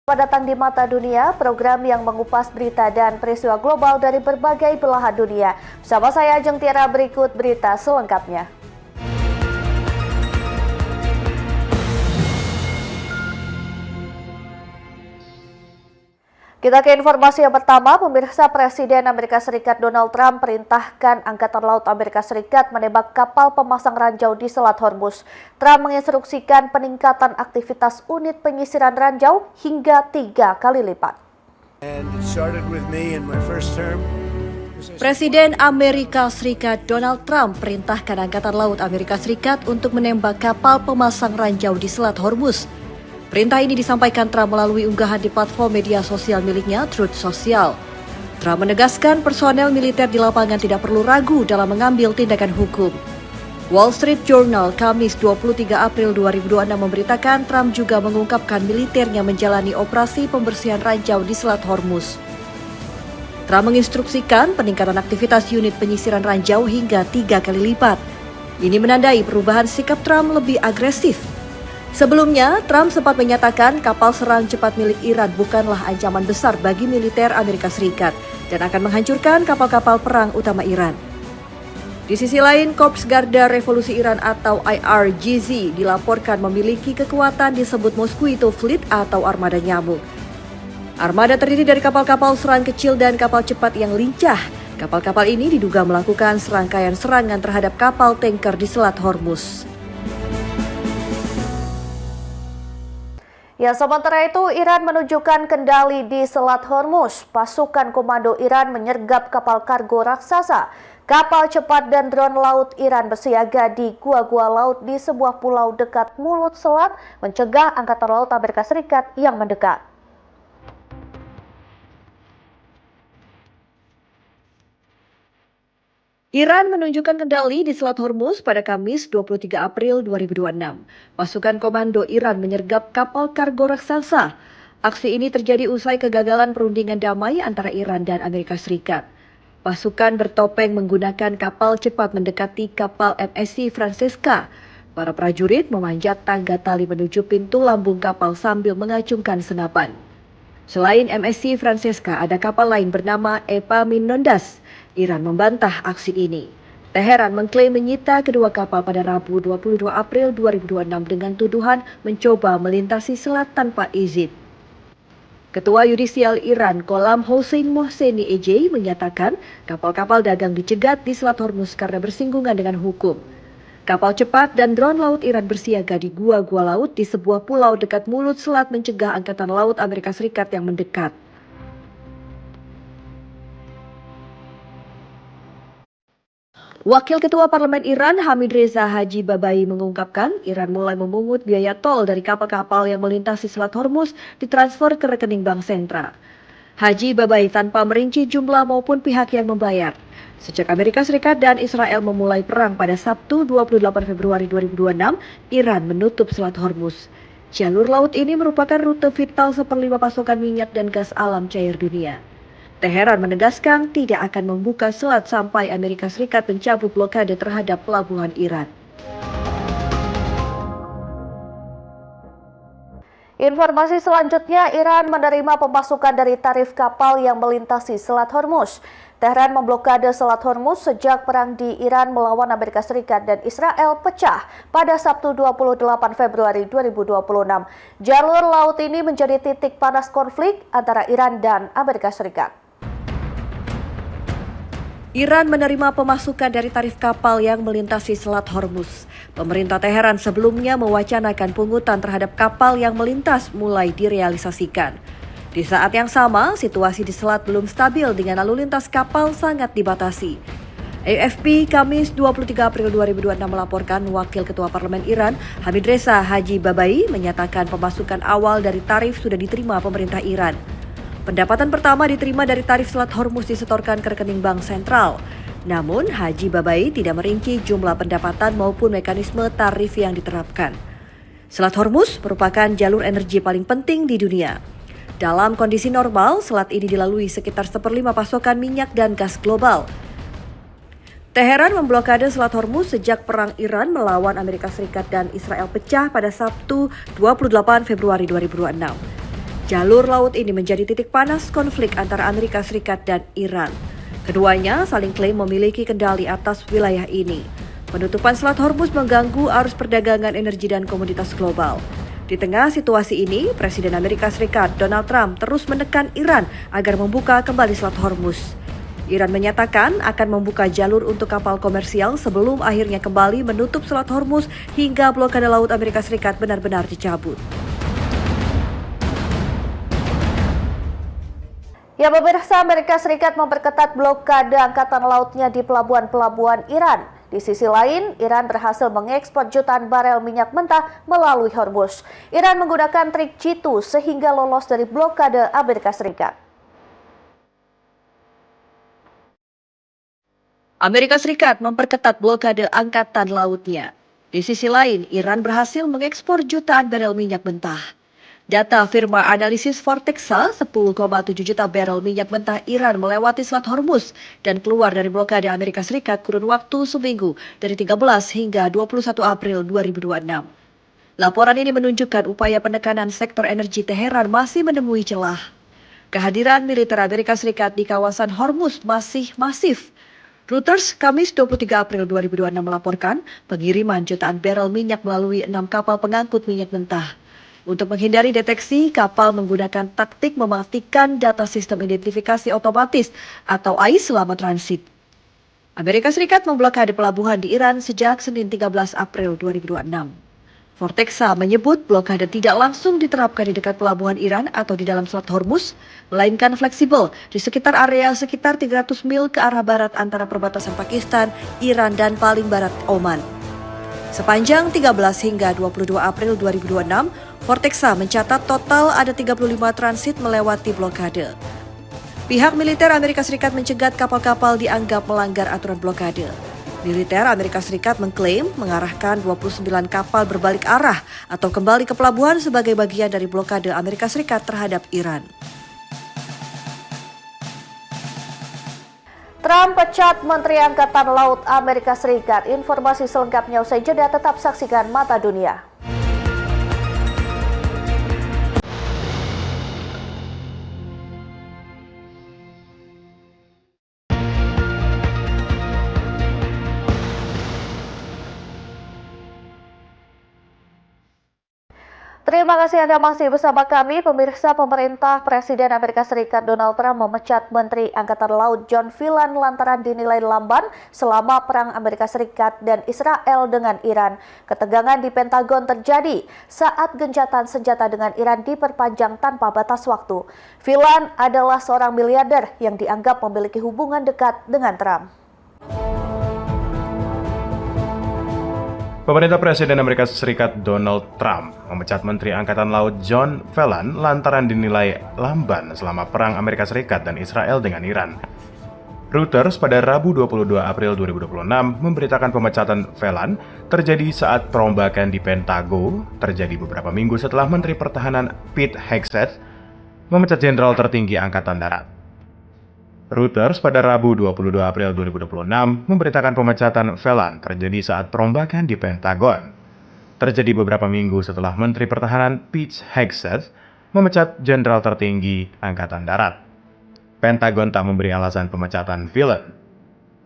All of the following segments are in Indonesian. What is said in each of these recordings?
Datang di mata dunia, program yang mengupas berita dan peristiwa global dari berbagai belahan dunia. Bersama saya Ajeng Tiara, berikut berita selengkapnya. Kita ke informasi yang pertama, pemirsa. Presiden Amerika Serikat Donald Trump perintahkan Angkatan Laut Amerika Serikat menembak kapal pemasang ranjau di Selat Hormuz. Trump menginstruksikan peningkatan aktivitas unit penyisiran ranjau hingga 3 kali lipat. Presiden Amerika Serikat Donald Trump perintahkan Angkatan Laut Amerika Serikat untuk menembak kapal pemasang ranjau di Selat Hormuz. Perintah ini disampaikan Trump melalui unggahan di platform media sosial miliknya, Truth Social. Trump menegaskan personel militer di lapangan tidak perlu ragu dalam mengambil tindakan hukum. Wall Street Journal Kamis 23 April 2026 memberitakan Trump juga mengungkapkan militernya menjalani operasi pembersihan ranjau di Selat Hormuz. Trump menginstruksikan peningkatan aktivitas unit penyisiran ranjau hingga 3 kali lipat. Ini menandai perubahan sikap Trump lebih agresif. Sebelumnya, Trump sempat menyatakan kapal serang cepat milik Iran bukanlah ancaman besar bagi militer Amerika Serikat dan akan menghancurkan kapal-kapal perang utama Iran. Di sisi lain, Korps Garda Revolusi Iran atau IRGZ dilaporkan memiliki kekuatan disebut Mosquito Fleet atau armada nyamuk. Armada terdiri dari kapal-kapal serang kecil dan kapal cepat yang lincah. Kapal-kapal ini diduga melakukan serangkaian serangan terhadap kapal tanker di Selat Hormuz. Ya, sementara itu Iran menunjukkan kendali di Selat Hormuz. Pasukan komando Iran menyergap kapal kargo raksasa. Kapal cepat dan drone laut Iran bersiaga di gua-gua laut di sebuah pulau dekat mulut selat, mencegah Angkatan Laut Amerika Serikat yang mendekat. Iran menunjukkan kendali di Selat Hormuz pada Kamis 23 April 2026. Pasukan komando Iran menyergap kapal kargo raksasa. Aksi ini terjadi usai kegagalan perundingan damai antara Iran dan Amerika Serikat. Pasukan bertopeng menggunakan kapal cepat mendekati kapal MSC Francesca. Para prajurit memanjat tangga tali menuju pintu lambung kapal sambil mengacungkan senapan. Selain MSC Francesca, ada kapal lain bernama Epaminondas. Iran membantah aksi ini. Teheran mengklaim menyita kedua kapal pada Rabu 22 April 2026 dengan tuduhan mencoba melintasi selat tanpa izin. Ketua Yudisial Iran, Gholam Hossein Mohseni EJ, menyatakan kapal-kapal dagang dicegat di Selat Hormuz karena bersinggungan dengan hukum. Kapal cepat dan drone laut Iran bersiaga di gua-gua laut di sebuah pulau dekat mulut selat mencegah Angkatan Laut Amerika Serikat yang mendekat. Wakil Ketua Parlemen Iran, Hamid Reza Haji Babai, mengungkapkan Iran mulai memungut biaya tol dari kapal-kapal yang melintasi Selat Hormuz ditransfer ke rekening bank sentral. Haji Babai tanpa merinci jumlah maupun pihak yang membayar. Sejak Amerika Serikat dan Israel memulai perang pada Sabtu 28 Februari 2026, Iran menutup Selat Hormuz. Jalur laut ini merupakan rute vital seperlima pasokan minyak dan gas alam cair dunia. Teheran menegaskan tidak akan membuka selat sampai Amerika Serikat mencabut blokade terhadap pelabuhan Iran. Informasi selanjutnya, Iran menerima pemasukan dari tarif kapal yang melintasi Selat Hormuz. Teheran memblokade Selat Hormuz sejak perang di Iran melawan Amerika Serikat dan Israel pecah pada Sabtu 28 Februari 2026. Jalur laut ini menjadi titik panas konflik antara Iran dan Amerika Serikat. Iran menerima pemasukan dari tarif kapal yang melintasi Selat Hormuz. Pemerintah Teheran sebelumnya mewacanakan pungutan terhadap kapal yang melintas mulai direalisasikan. Di saat yang sama, situasi di selat belum stabil dengan lalu lintas kapal sangat dibatasi. AFP Kamis 23 April 2026 melaporkan Wakil Ketua Parlemen Iran, Hamid Reza Haji Babai, menyatakan pemasukan awal dari tarif sudah diterima pemerintah Iran. Pendapatan pertama diterima dari tarif Selat Hormuz disetorkan ke rekening bank sentral. Namun, Haji Babai tidak merinci jumlah pendapatan maupun mekanisme tarif yang diterapkan. Selat Hormuz merupakan jalur energi paling penting di dunia. Dalam kondisi normal, selat ini dilalui sekitar 1/5 pasokan minyak dan gas global. Teheran memblokade Selat Hormuz sejak perang Iran melawan Amerika Serikat dan Israel pecah pada Sabtu 28 Februari 2026. Jalur laut ini menjadi titik panas konflik antara Amerika Serikat dan Iran. Keduanya saling klaim memiliki kendali atas wilayah ini. Penutupan Selat Hormuz mengganggu arus perdagangan energi dan komoditas global. Di tengah situasi ini, Presiden Amerika Serikat Donald Trump terus menekan Iran agar membuka kembali Selat Hormuz. Iran menyatakan akan membuka jalur untuk kapal komersial sebelum akhirnya kembali menutup Selat Hormuz hingga blokade laut Amerika Serikat benar-benar dicabut. Ya, pemirsa, Amerika Serikat memperketat blokade angkatan lautnya di pelabuhan-pelabuhan Iran. Di sisi lain, Iran berhasil mengekspor jutaan barel minyak mentah melalui Hormuz. Iran menggunakan trik jitu sehingga lolos dari blokade Amerika Serikat. Amerika Serikat memperketat blokade angkatan lautnya. Di sisi lain, Iran berhasil mengekspor jutaan barel minyak mentah. Data firma analisis Vortexa, 10,7 juta barel minyak mentah Iran melewati Selat Hormuz dan keluar dari blokade Amerika Serikat kurun waktu seminggu dari 13 hingga 21 April 2026. Laporan ini menunjukkan upaya penekanan sektor energi Teheran masih menemui celah. Kehadiran militer Amerika Serikat di kawasan Hormuz masih masif. Reuters Kamis 23 April 2026 melaporkan pengiriman jutaan barel minyak melalui 6 kapal pengangkut minyak mentah. Untuk menghindari deteksi, kapal menggunakan taktik mematikan data sistem identifikasi otomatis atau AIS selama transit. Amerika Serikat memblokade pelabuhan di Iran sejak Senin 13 April 2026. Vortexa menyebut blokade tidak langsung diterapkan di dekat pelabuhan Iran atau di dalam Selat Hormuz, melainkan fleksibel di sekitar area sekitar 300 mil ke arah barat antara perbatasan Pakistan, Iran, dan paling barat Oman. Sepanjang 13 hingga 22 April 2026, Vortexa mencatat total ada 35 transit melewati blokade. Pihak militer Amerika Serikat mencegat kapal-kapal dianggap melanggar aturan blokade. Militer Amerika Serikat mengklaim mengarahkan 29 kapal berbalik arah atau kembali ke pelabuhan sebagai bagian dari blokade Amerika Serikat terhadap Iran. Trump pecat Menteri Angkatan Laut Amerika Serikat. Informasi selengkapnya usai jeda, tetap saksikan Mata Dunia. Terima kasih Anda masih bersama kami. Pemirsa, pemerintah Presiden Amerika Serikat Donald Trump memecat Menteri Angkatan Laut John Phelan lantaran dinilai lamban selama perang Amerika Serikat dan Israel dengan Iran. Ketegangan di Pentagon terjadi saat gencatan senjata dengan Iran diperpanjang tanpa batas waktu. Phelan adalah seorang miliarder yang dianggap memiliki hubungan dekat dengan Trump. Pemerintah Presiden Amerika Serikat Donald Trump memecat Menteri Angkatan Laut John Phelan lantaran dinilai lamban selama perang Amerika Serikat dan Israel dengan Iran. Reuters pada Rabu 22 April 2026 memberitakan pemecatan Phelan terjadi saat perombakan di Pentagon terjadi beberapa minggu setelah Menteri Pertahanan Pete Hegseth memecat Jenderal tertinggi Angkatan Darat. Reuters pada Rabu 22 April 2026 memberitakan pemecatan Phelan terjadi saat perombakan di Pentagon. Terjadi beberapa minggu setelah Menteri Pertahanan Pete Hegseth memecat Jenderal tertinggi Angkatan Darat. Pentagon tak memberi alasan pemecatan Phelan.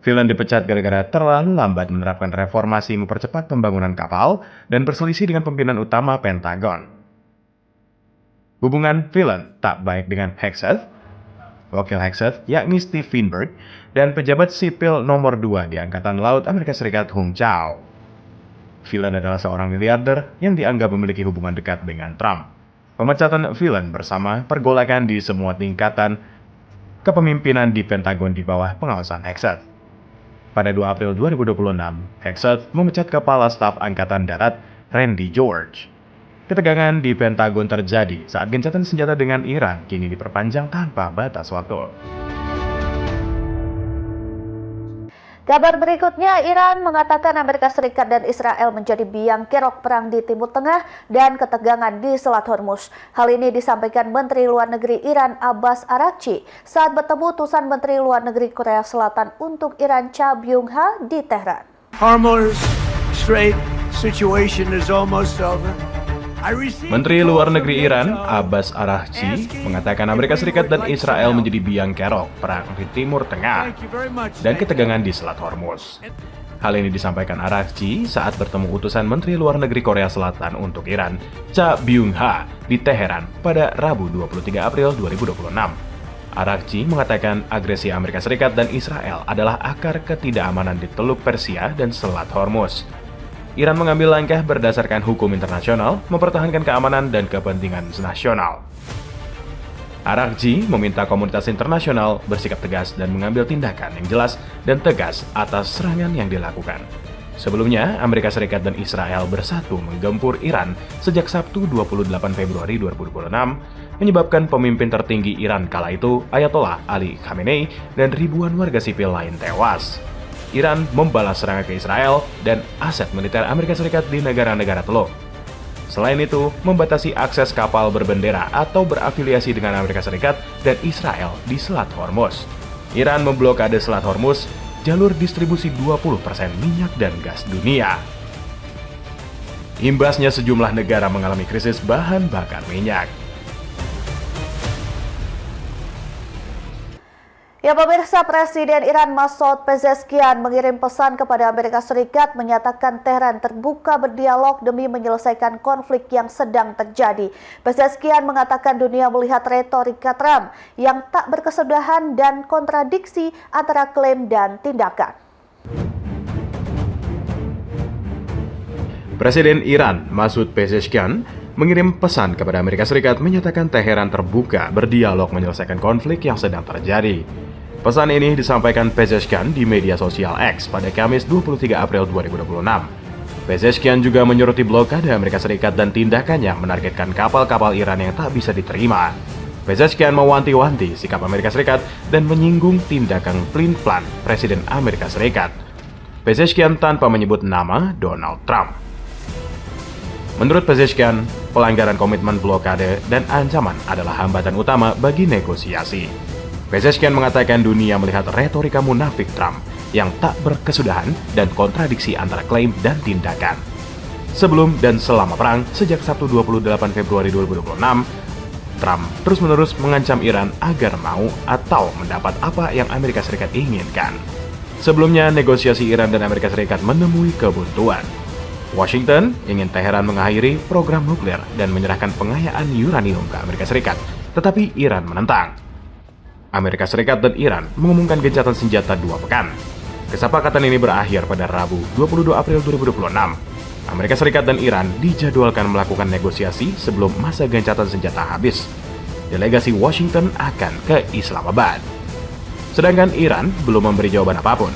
Phelan dipecat gara-gara terlalu lambat menerapkan reformasi mempercepat pembangunan kapal dan berselisih dengan pimpinan utama Pentagon. Hubungan Phelan tak baik dengan Hegseth. Wakil Hegseth, yakni Steve Feinberg, dan pejabat sipil nomor 2 di Angkatan Laut Amerika Serikat Hung Chau. Phelan adalah seorang miliarder yang dianggap memiliki hubungan dekat dengan Trump. Pemecatan Phelan bersama pergolakan di semua tingkatan kepemimpinan di Pentagon di bawah pengawasan Hegseth. Pada 2 April 2026, Hegseth memecat Kepala Staf Angkatan Darat Randy George. Ketegangan di Pentagon terjadi saat gencatan senjata dengan Iran kini diperpanjang tanpa batas waktu. Kabar berikutnya, Iran mengatakan Amerika Serikat dan Israel menjadi biang kerok perang di Timur Tengah dan ketegangan di Selat Hormuz. Hal ini disampaikan Menteri Luar Negeri Iran Abbas Araghchi saat bertemu utusan Menteri Luar Negeri Korea Selatan untuk Iran Cha Byung-ha di Tehran. Hormuz Strait situation is almost over. Menteri Luar Negeri Iran, Abbas Araghchi, mengatakan Amerika Serikat dan Israel menjadi biang kerok perang di Timur Tengah dan ketegangan di Selat Hormuz. Hal ini disampaikan Araghchi saat bertemu utusan Menteri Luar Negeri Korea Selatan untuk Iran, Cha Byung-ha, di Teheran pada Rabu 23 April 2026. Araghchi mengatakan agresi Amerika Serikat dan Israel adalah akar ketidakamanan di Teluk Persia dan Selat Hormuz. Iran mengambil langkah berdasarkan hukum internasional, mempertahankan keamanan dan kepentingan nasional. Araghchi meminta komunitas internasional bersikap tegas dan mengambil tindakan yang jelas dan tegas atas serangan yang dilakukan. Sebelumnya, Amerika Serikat dan Israel bersatu menggempur Iran sejak Sabtu 28 Februari 2026, menyebabkan pemimpin tertinggi Iran kala itu, Ayatollah Ali Khamenei, dan ribuan warga sipil lain tewas. Iran membalas serangan ke Israel dan aset militer Amerika Serikat di negara-negara Teluk. Selain itu, membatasi akses kapal berbendera atau berafiliasi dengan Amerika Serikat dan Israel di Selat Hormuz. Iran memblokade Selat Hormuz, jalur distribusi 20% minyak dan gas dunia. Imbasnya sejumlah negara mengalami krisis bahan bakar minyak. Ya pemirsa, Presiden Iran Masoud Pezeshkian mengirim pesan kepada Amerika Serikat menyatakan Teheran terbuka berdialog demi menyelesaikan konflik yang sedang terjadi. Pezeshkian mengatakan dunia melihat retorika Trump yang tak berkesudahan dan kontradiksi antara klaim dan tindakan. Presiden Iran Masoud Pezeshkian mengirim pesan kepada Amerika Serikat menyatakan Teheran terbuka berdialog menyelesaikan konflik yang sedang terjadi. Pesan ini disampaikan Pezeshkian di media sosial X pada Kamis 23 April 2026. Pezeshkian juga menyoroti blokade Amerika Serikat dan tindakannya menargetkan kapal-kapal Iran yang tak bisa diterima. Pezeshkian mewanti-wanti sikap Amerika Serikat dan menyinggung tindakan pelin-pelan Presiden Amerika Serikat. Pezeshkian tanpa menyebut nama Donald Trump. Menurut Pezeshkian, pelanggaran komitmen blokade dan ancaman adalah hambatan utama bagi negosiasi. Pezeshkian mengatakan dunia melihat retorika munafik Trump yang tak berkesudahan dan kontradiksi antara klaim dan tindakan. Sebelum dan selama perang, sejak Sabtu 28 Februari 2026, Trump terus-menerus mengancam Iran agar mau atau mendapat apa yang Amerika Serikat inginkan. Sebelumnya, negosiasi Iran dan Amerika Serikat menemui kebuntuan. Washington ingin Teheran mengakhiri program nuklir dan menyerahkan pengayaan uranium ke Amerika Serikat, tetapi Iran menentang. Amerika Serikat dan Iran mengumumkan gencatan senjata 2 pekan. Kesepakatan ini berakhir pada Rabu 22 April 2026. Amerika Serikat dan Iran dijadwalkan melakukan negosiasi sebelum masa gencatan senjata habis. Delegasi Washington akan ke Islamabad. Sedangkan Iran belum memberi jawaban apapun.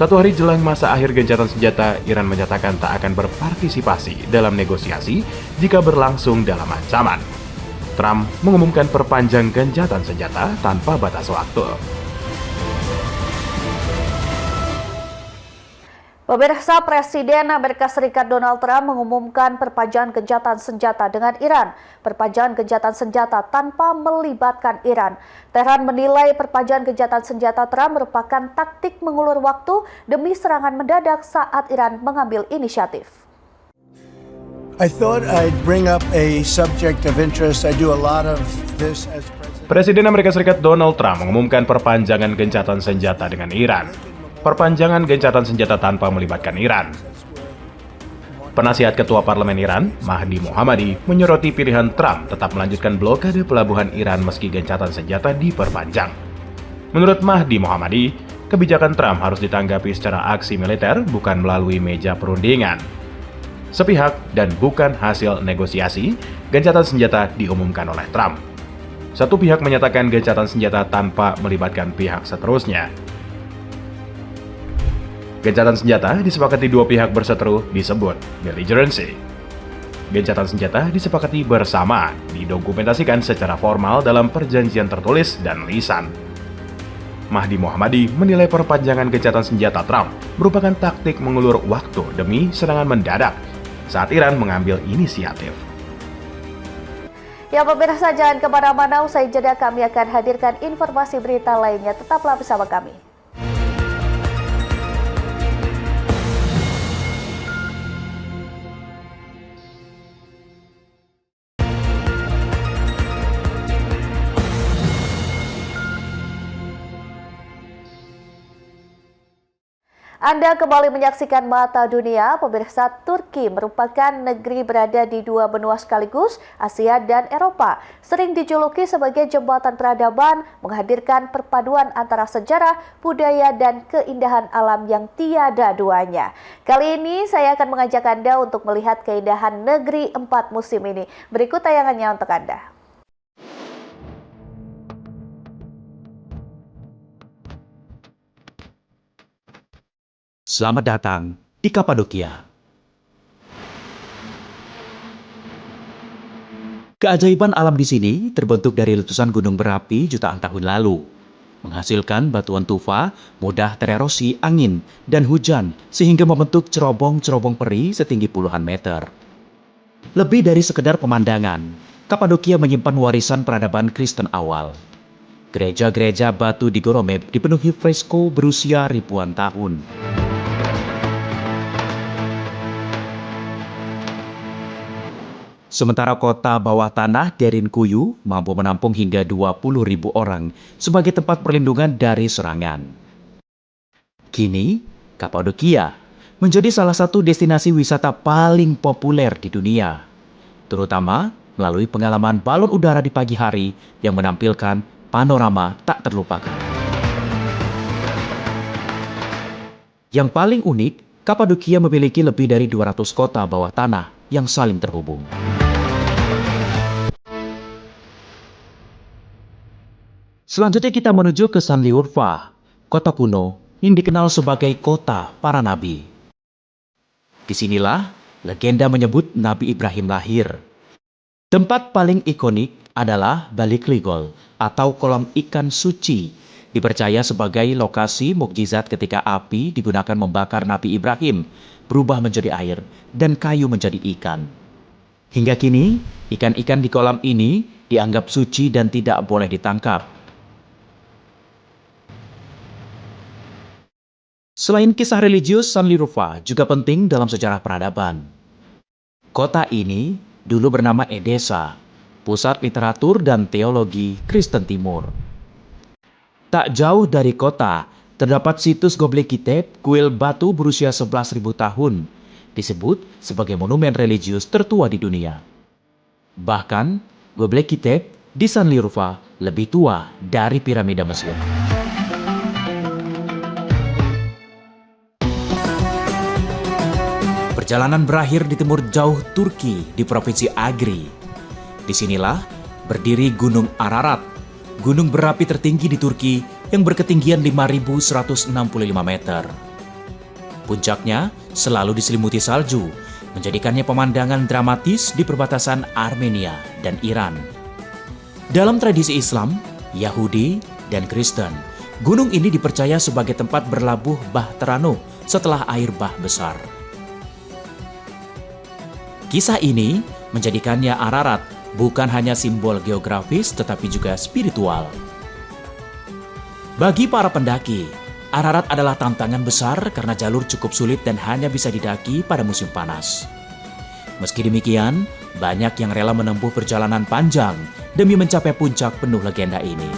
1 hari jelang masa akhir gencatan senjata, Iran menyatakan tak akan berpartisipasi dalam negosiasi jika berlangsung dalam ancaman. Trump mengumumkan perpanjang gencatan senjata tanpa batas waktu. Pemirsa, Presiden Amerika Serikat Donald Trump mengumumkan perpanjangan gencatan senjata dengan Iran. Perpanjangan gencatan senjata tanpa melibatkan Iran. Teheran menilai perpanjangan gencatan senjata Trump merupakan taktik mengulur waktu demi serangan mendadak saat Iran mengambil inisiatif. I thought I'd bring up a subject of interest. I do a lot of this as president. Presiden Amerika Serikat Donald Trump mengumumkan perpanjangan gencatan senjata dengan Iran. Perpanjangan gencatan senjata tanpa melibatkan Iran. Penasihat Ketua Parlemen Iran, Mahdi Mohammadi, menyoroti pilihan Trump tetap melanjutkan blokade pelabuhan Iran meski gencatan senjata diperpanjang. Menurut Mahdi Mohammadi, kebijakan Trump harus ditanggapi secara aksi militer bukan melalui meja perundingan. Sepihak dan bukan hasil negosiasi, gencatan senjata diumumkan oleh Trump. Satu pihak menyatakan gencatan senjata tanpa melibatkan pihak seterusnya. Gencatan senjata disepakati dua pihak berseteru disebut belligerency. Gencatan senjata disepakati bersama, didokumentasikan secara formal dalam perjanjian tertulis dan lisan. Mahdi Mohammadi menilai perpanjangan gencatan senjata Trump merupakan taktik mengulur waktu demi serangan mendadak saat Iran mengambil inisiatif. Ya pemirsa, jangan kemana-mana, usai jeda kami akan hadirkan informasi berita lainnya. Tetaplah bersama kami. Anda kembali menyaksikan Mata Dunia. Pemirsa, Turki merupakan negeri berada di dua benua sekaligus, Asia dan Eropa. Sering dijuluki sebagai jembatan peradaban, menghadirkan perpaduan antara sejarah, budaya, dan keindahan alam yang tiada duanya. Kali ini saya akan mengajak Anda untuk melihat keindahan negeri 4 musim ini. Berikut tayangannya untuk Anda. Selamat datang di Kapadokia. Keajaiban alam di sini terbentuk dari letusan gunung berapi jutaan tahun lalu, menghasilkan batuan tufa mudah tererosi angin dan hujan sehingga membentuk cerobong-cerobong peri setinggi puluhan meter. Lebih dari sekedar pemandangan, Kapadokia menyimpan warisan peradaban Kristen awal. Gereja-gereja batu di Goromeb dipenuhi fresko berusia ribuan tahun. Sementara kota bawah tanah Derinkuyu mampu menampung hingga 20.000 orang sebagai tempat perlindungan dari serangan. Kini, Kapadokia menjadi salah satu destinasi wisata paling populer di dunia, terutama melalui pengalaman balon udara di pagi hari yang menampilkan panorama tak terlupakan. Yang paling unik, Kapadokia memiliki lebih dari 200 kota bawah tanah yang saling terhubung. Selanjutnya kita menuju ke Sanliurfa, kota kuno yang dikenal sebagai kota para nabi. Disinilah legenda menyebut Nabi Ibrahim lahir. Tempat paling ikonik adalah Balik Ligol atau kolam ikan suci, dipercaya sebagai lokasi mukjizat ketika api digunakan membakar Nabi Ibrahim berubah menjadi air dan kayu menjadi ikan. Hingga kini, ikan-ikan di kolam ini dianggap suci dan tidak boleh ditangkap. Selain kisah religius, Sanliurfa juga penting dalam sejarah peradaban. Kota ini dulu bernama Edesa, pusat literatur dan teologi Kristen Timur. Tak jauh dari kota, terdapat situs Göbekli Tepe, kuil batu berusia 11.000 tahun, disebut sebagai monumen religius tertua di dunia. Bahkan, Göbekli Tepe di Sanliurfa lebih tua dari piramida Mesir. Perjalanan berakhir di timur jauh Turki di Provinsi Agri. Disinilah berdiri Gunung Ararat, gunung berapi tertinggi di Turki yang berketinggian 5.165 meter. Puncaknya selalu diselimuti salju, menjadikannya pemandangan dramatis di perbatasan Armenia dan Iran. Dalam tradisi Islam, Yahudi, dan Kristen, gunung ini dipercaya sebagai tempat berlabuh Bahteranuh setelah air bah besar. Kisah ini menjadikannya Ararat bukan hanya simbol geografis tetapi juga spiritual. Bagi para pendaki, Ararat adalah tantangan besar karena jalur cukup sulit dan hanya bisa didaki pada musim panas. Meski demikian, banyak yang rela menempuh perjalanan panjang demi mencapai puncak penuh legenda ini.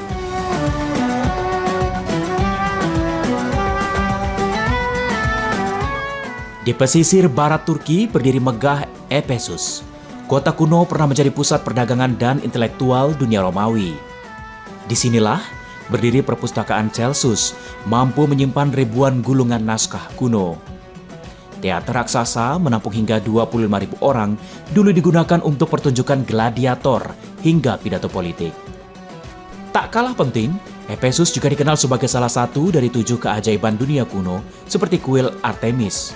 Di pesisir barat Turki berdiri megah Efesus. Kota kuno pernah menjadi pusat perdagangan dan intelektual dunia Romawi. Disinilah berdiri perpustakaan Celsus, mampu menyimpan ribuan gulungan naskah kuno. Teater raksasa menampung hingga 25.000 orang dulu digunakan untuk pertunjukan gladiator hingga pidato politik. Tak kalah penting, Efesus juga dikenal sebagai salah satu dari 7 keajaiban dunia kuno seperti kuil Artemis.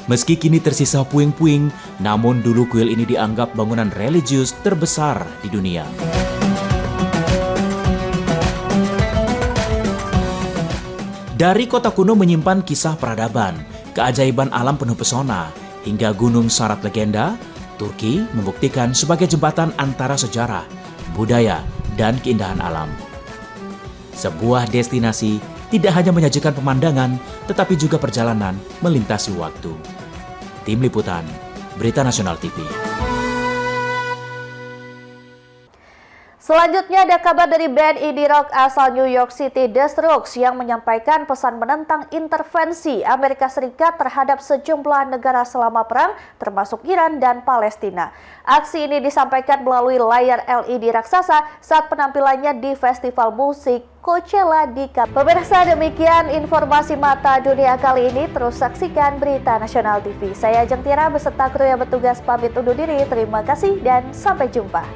Meski kini tersisa puing-puing, namun dulu kuil ini dianggap bangunan religius terbesar di dunia. Dari kota kuno menyimpan kisah peradaban, keajaiban alam penuh pesona, hingga gunung syarat legenda, Turki membuktikan sebagai jembatan antara sejarah, budaya, dan keindahan alam. Sebuah destinasi tidak hanya menyajikan pemandangan, tetapi juga perjalanan melintasi waktu. Tim Liputan, Berita Nasional TV. Selanjutnya ada kabar dari band indie rock asal New York City, The Strokes, yang menyampaikan pesan menentang intervensi Amerika Serikat terhadap sejumlah negara selama perang, termasuk Iran dan Palestina. Aksi ini disampaikan melalui layar LED raksasa saat penampilannya di festival musik Coachella di Pemirsa, demikian informasi Mata Dunia kali ini. Terus saksikan Berita Nasional TV. Saya Ajeng Tira beserta kru yang bertugas pamit undur diri. Terima kasih dan sampai jumpa.